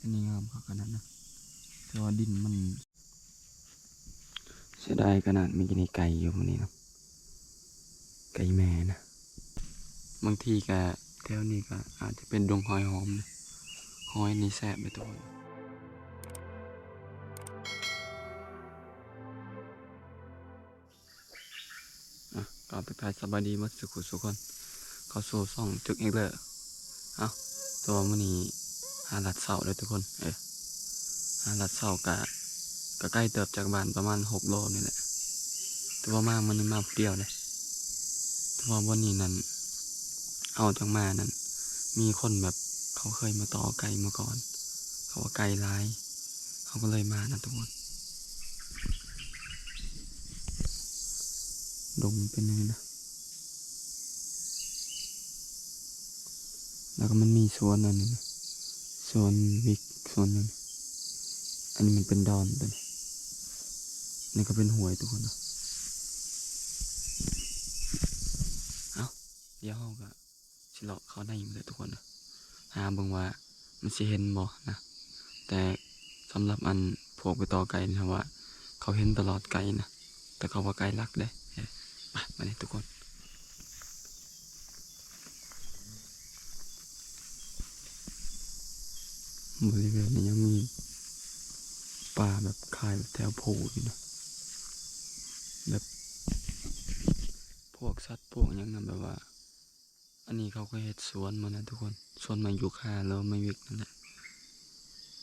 อันนี้งามขนาดนะแต่ว่าดินมันเสียดายขนาดมีกินไก่อยู่มันนี้เนาะไก่แม่นะบางทีก็แถวนี้ก็อาจจะเป็นดงหอยหอมนะหอยนี่แซ่บไปตัวก็ไปทายสบายดีมาสุขุสุขคนเขาโซ่ซ่องจึกอีกเลยเอาตัวมันนี้หาหลัดเสาเลยทุกคนหาหลัดเสากะใกล้เติบจากบ้านประมาณ6 โลนี่แหละแต่ว่ามามันมาเดียวเลยแต่ว่าวันนี้นั้นเอาจังมานั้นมีคนแบบเขาเคยมาต่อไก่มาก่อนเขาว่าไก่ร้ายเขาก็เลยมานะทุกคนดงเป็นยังไงนะแล้วก็มันมีสวนนั่นนะสวนวิกสวนนั้นอันนี้มันเป็นดอนตัวนี้นี่ก็เป็นหวยทุกคนนะเอาเดี๋ยวเราก็สิเลาะเขาได้อยู่เลยทุกคนนะหาเบิ่งว่ามันสิเห็นบ่นะแต่สำหรับอันพวกไปต่อไก่นะว่าเขาเห็นตลอดไก่นะแต่เขาว่าไก่รักได้ไปมาเลยทุกคนบริเวณนี้ยังมีป่าแบบคายแบบแถวโพอยู่นะแบบพวกสัตว์พวกยังนะแบบว่าอันนี้เขาก็เฮ็ดสวนมานะทุกคนสวนมาอยู่ค่าแล้วไม่วิกนั่นแหละ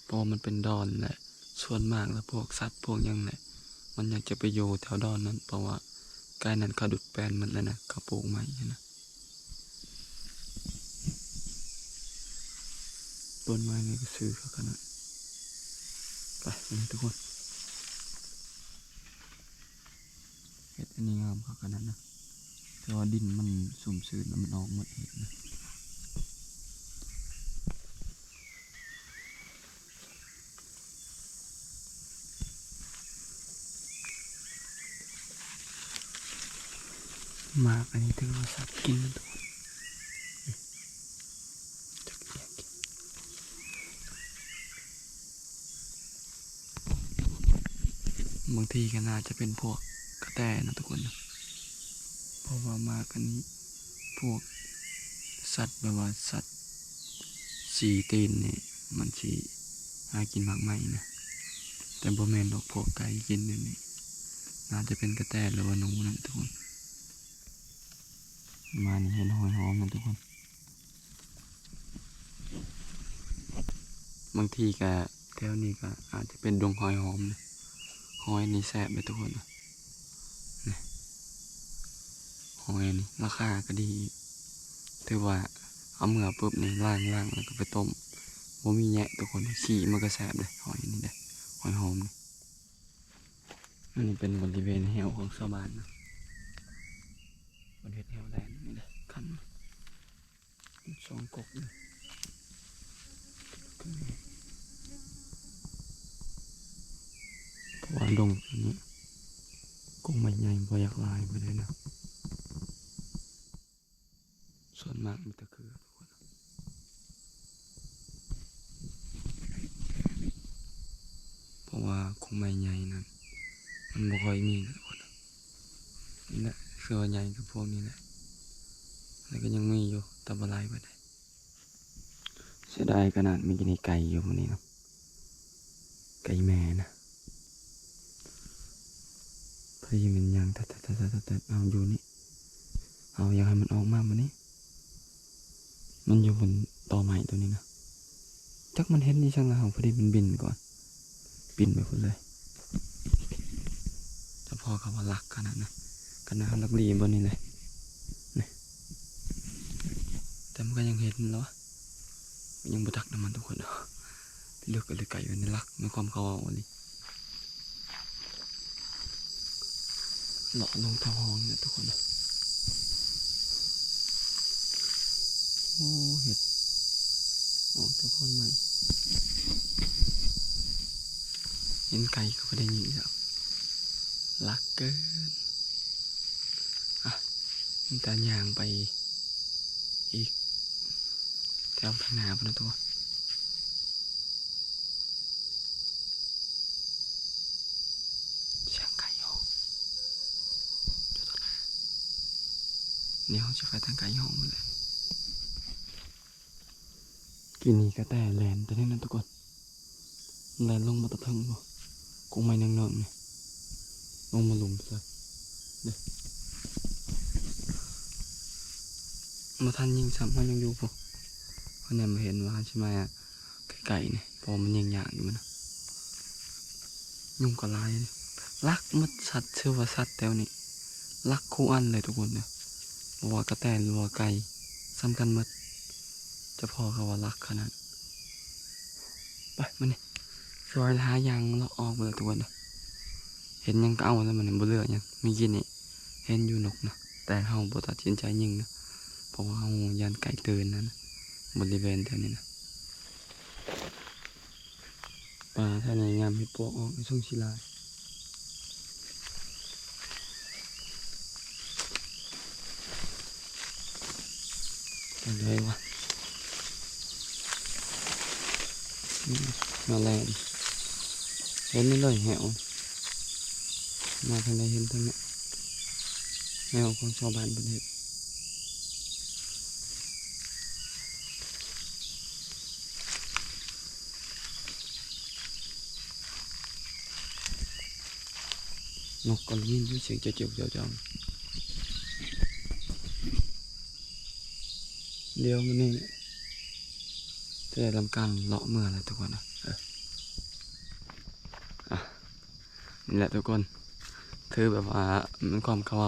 เพราะมันเป็นดอนแหละส่วนมากแล้วพวกสัตว์พวกยังแหละมันอยากจะไปอยู่แถวดอนนั้นเพราะว่าใกล้นั้นเขาดุดแปลนมันแล้วนะเขาปลูกใหม่นะต้นไม้นี่ก็ซื้อเขาขนาดไปทุกคนเห็ดอันนี้งามเขาขนาดนะแต่ว่าดินมันสุ่มซื่นแล้วมันออกหมดเห็ดนะมากอันนี้ถือว่าสัตว์กินนะทุกคนบางทีก็น่าจะเป็นพวกกระแตนะทุกคนนะเพราะว่ามากอันนี้พวกสัตว์แบบว่าสัตว์สี่ตีนเนี่ยมันสีหากินมากไหมนะแต่บ่แม่นดอกพวกไก่กินนี่น่าจะเป็นกระแตหรือว่าหนูนะทุกคนมานี่เห็นหอยหอมนะทุกคนบางทีก็แถวนี้ก็อาจจะเป็นดงหอยหอมนะหอยนี่แซ่บไปทุกคนนะนี่หอยนี่ราคาก็ดีถือว่าเอาเมื่อปุ๊บนี่ล้างแล้วก็ไปต้มบ่มีแยะทุกคนขี้มันก็แซ่บเลยหอยนี่ได้หอยหอมนี่อันนี้เป็นบริเวณแหวของชาวบ้านนะบริเวณแหวแลนด์นี่เลยคันสองกกเลยเพราะว่าดงอันนี้กงไม่ใหญ่พออยากลายไปเลยนะส่วนมากมีตะเคือทุกคนเพราะว่าคงไม่ใหญ่นั้นมันบ่ค่อยมีทุกคนนี่แหละเสือใหญ่กับพวกนี้แหละแล้วก็ยังมีอยู่ตะบลายไปได้เสียดายขนาดมีกินไก่อยู่มันนี้เนาะไก่แม่นะพอดีมันยังแต่เอาอยู่นี่เอาอยากให้มันออกมามันนี้มันอยู่บนตอไม้ตัวนี้นะจักมันเห็นนี่ช่างละพอดีมันบินก่อนบินไปพุ่นเลยจะพอกับว่าหลักขนาดนะขนาดลักลีบนนี้เลยนี่แต่มันก็ยังเห็นแล้วยังบุตักน้ำมันทุกคนเลือกกันเลยไก่ไว้ในลักในความเขาเอาเลยหล่อลงทางห้องเนี่ยทุกคนนะโอ้เห็ดออกทุกคนใหม่เห็นไก่ก็ไม่ได้ยินแล้วลักเกินมันตาย่างไปอีกแถวทางหน้าพนะตัว เดี๋ยวจะไปทางไกลห้องมาเลยกินนี่ก็แต่แลนแต่นี่นั่นทุกคนแลนลงมาตะทึงบ่คงไม่นั่งนอนเนี่ยลงมาหลุมไปเลยเดี๋ยวมาทันยิงซ้ำมันยังอยู่พอเพราะเนี่ยมาเห็นว่าใช่ไหมอ่ะไก่เนี่ยพอมันยังยากอยู่มันนะยุ่งกับลายเลยลักมัดสัตว์เชื่อว่าสัตว์แถวนี้ลักคู่อันเลยทุกคนเนี่ยบอกว่ากระแตหรือว่าไก่ซ้ำกันมัดจะพอเขาว่าลักขนาดไปมันนี่ซอยท้ายางเราออกมาเลยทุกคนนะเห็นยังก็เอาแล้วมันบ่เลือกยังมีกินนี่เห็นอยู่นกนะแต่เฮาบ่ตัดสินใจยิงนะเพราะว่าเฮายันไก่ตื่นนะบริเวณแถวนี้นะปลาท่าไหนงามให้ปวกออกในช่วงชิลายอะไรวะมาแรงเห็นนี่เลยแหวมาทางใดเห็นทางนี้แหวของชาวบ้านประเทศนกก็ยินด้วยเสียงเจียวเจ้าเดี๋ยวมันนี่จะได้ทำการเลาะเมื่ออะไรทุกคนนะนี่แหละทุกคนคือแบบว่ามันความเขา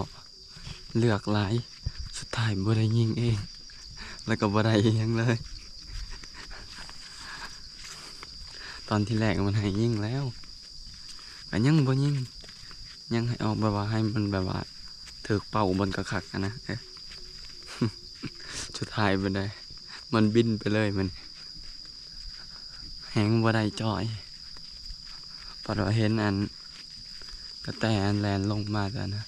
เลือกหลายสุดท้ายบ่ได้ยิงเองแล้วก็บ่ได้ยังเลยตอนที่แรกมันให้ยิงแล้วแต่ยังบ่ยิงยังให้ออกแบบว่าให้มันแบบว่าถือเป่าบนกระขักนะสุดท้ายบ่ได้มันบินไปเลยมันแหงบ่ได้จ่อยพอเราเห็นอันกระแตอันแลนลงมาแต่นะ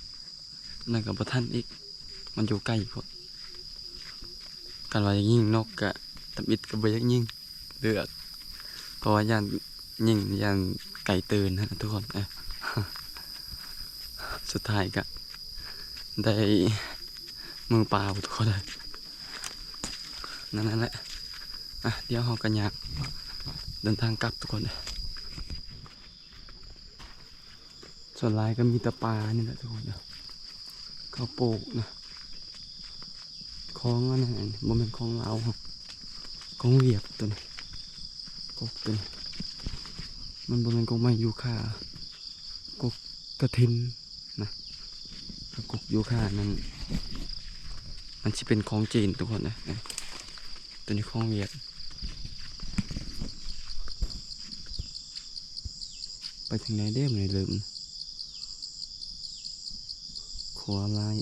นั่นกับท่านอีกมันอยู่ใกล้พอกันว่ายิงนกกะตับอิดกับใบยักยิงเลือกเพราะว่ายันยิงยันไก่ตื่นนะทุกคนสุดท้ายก็ได้มือเปล่าทุกคนเลยนั่นแหละเดี๋ยวเรากันอยากเดินทางกลับทุกคนเลยส่วนลายก็มีตะปานี่แหละทุกคนเนาะเขาปลูกนะคลองอันนั้นบ่เป็นคลองเราคลองเวียกตัวนี้กกตัวนี้มันบ่เป็นกกไม้ยูคากกกระถินนะกกยูคานั่นมันจะเป็นของจีนทุกคนนะตัวนี้คลองเวียกไปทางไหนเด้ไม่ลืมขวาลาย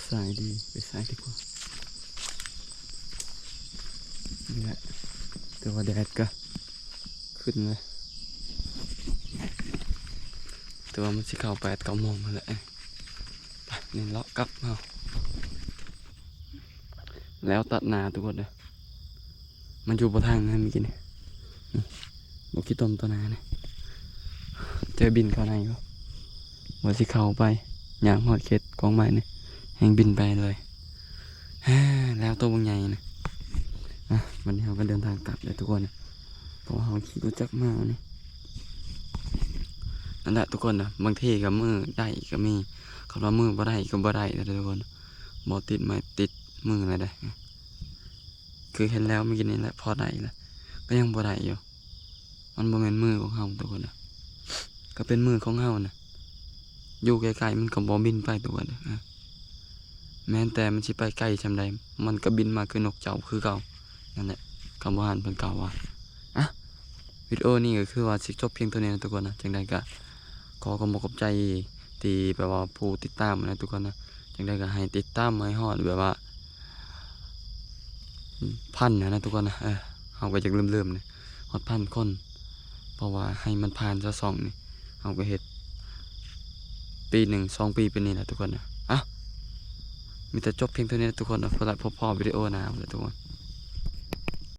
สายดีไปสายดีกว่านี่แหละแต่ว่าแดดก็ขึ้นเลยแต่ว่ามันจะเข้า8-9 โมงแล้วแหละไปนี่เลาะกลับเอาแล้วตัดนาทุกคนเลยมันอยู่บนทางนั้นเมื่อกี้นี่บอกขี้ต้มตัวนาเนี่ยเจอบินเข้าในก็ว่าจะเข้าไปย่างหอดเข็ดกองไม้เนี่ยแหงบินไปเลยแล้วตัวบางใหญ่นะวันนี้เราก็เดินทางกลับเลยทุกคนนะเพราะว่าเราขี่รถจักรมาเนี่ยนั่นแหละทุกคนนะบางทีกับมือได้ก็มีคำว่ามือบ่ได้ก็บ่ได้นะทุกคนบ่ติดไม้ติดมืออะไรได้คือเห็นแล้วเมื่อกี้นี่แหละพอได้แล้วก็ยังบ่ได้อยู่มันบ่เป็นมือของเราทุกคนนะก็เป็นมือของเรานะอยู่ไกลๆมันก็บ่บินไปทุกคนนะแม้แต่มันสิไปไกลชำใดมันก็บินมาคือนกเจ้าคือเก่านั่นแหละคำว่าหันเป็นเก่าว่าวิดีโอนี้ก็คือว่าสิจบเพียงตัวนี้นะทุกคนนะจังใดก็ขอขอบใจที่แบบว่าผู้ติดตามนะทุกคนนะจังใดก็ให้ติดตามให้ฮอดแบบว่า1,000นะทุกคนนะเอาไปจากเริ่มๆเนี่ยฮอด1,000 คนเพราะว่าให้มันผ่านซะ2นี่เอาก็เฮ็ดปี1 2 ปีเป็นนี่แหละทุกคนนะมีแต่จบเพียงเท่านี้ทุกคนนะพบพ่อวิดีโอหน้าเลยทุกคน